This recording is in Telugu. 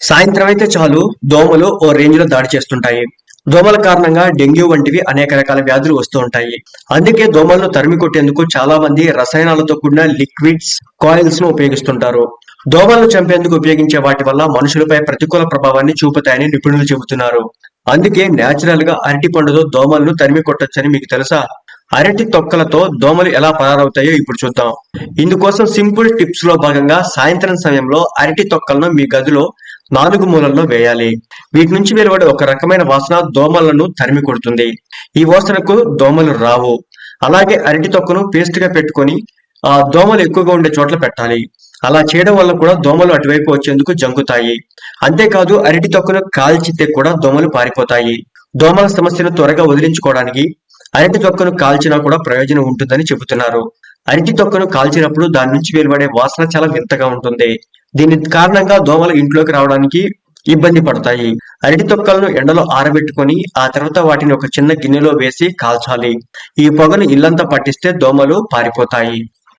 సాయంత్రం అయితే చాలు దోమలు ఓ రేంజ్ లో దాడి చేస్తుంటాయి. దోమల కారణంగా డెంగ్యూ వంటివి అనేక రకాల వ్యాధులు వస్తూ ఉంటాయి. అందుకే దోమలను తరిమి కొట్టేందుకు చాలా మంది రసాయనాలతో కూడిన లిక్విడ్స్, కాయిల్స్ ను ఉపయోగిస్తుంటారు. దోమలను చంపేందుకు ఉపయోగించే వాటి వల్ల మనుషులపై ప్రతికూల ప్రభావాన్ని చూపుతాయని నిపుణులు చెబుతున్నారు. అందుకే నేచురల్ గా అరటి పండుతో దోమలను తరిమి కొట్టొచ్చని మీకు తెలుసా? అరటి తొక్కలతో దోమలు ఎలా పారవుతాయో ఇప్పుడు చూద్దాం. ఇందుకోసం సింపుల్ టిప్స్ లో భాగంగా సాయంత్రం సమయంలో అరటి తొక్కలను మీ గదిలో 4 మూలల్లో వేయాలి. వీటి నుంచి వెలువడే ఒక రకమైన వాసన దోమలను తరిమి కొడుతుంది. ఈ వాసనకు దోమలు రావు. అలాగే అరటి తొక్కను పేస్ట్ గా పెట్టుకొని దోమలు ఎక్కువగా ఉండే చోట్ల పెట్టాలి. అలా చేయడం వల్ల కూడా దోమలు అటువైపు వచ్చేందుకు జంకుతాయి. అంతేకాదు అరటి తొక్కను కాల్చితే కూడా దోమలు పారిపోతాయి. దోమల సమస్యను త్వరగా వదిలించుకోవడానికి అరటి తొక్కను కాల్చినా కూడా ప్రయోజనం ఉంటుందని చెబుతున్నారు. అరటి తొక్కను కాల్చినప్పుడు దాని నుంచి వెలువడే వాసన చాలా వింతగా ఉంటుంది. దీని కారణంగా దోమలు ఇంట్లోకి రావడానికి ఇబ్బంది పడతాయి. అరటి తొక్కలను ఎండలో ఆరబెట్టుకొని ఆ తర్వాత వాటిని ఒక చిన్న గిన్నెలో వేసి కాల్చాలి. ఈ పొగను ఇల్లంతా పట్టిస్తే దోమలు పారిపోతాయి.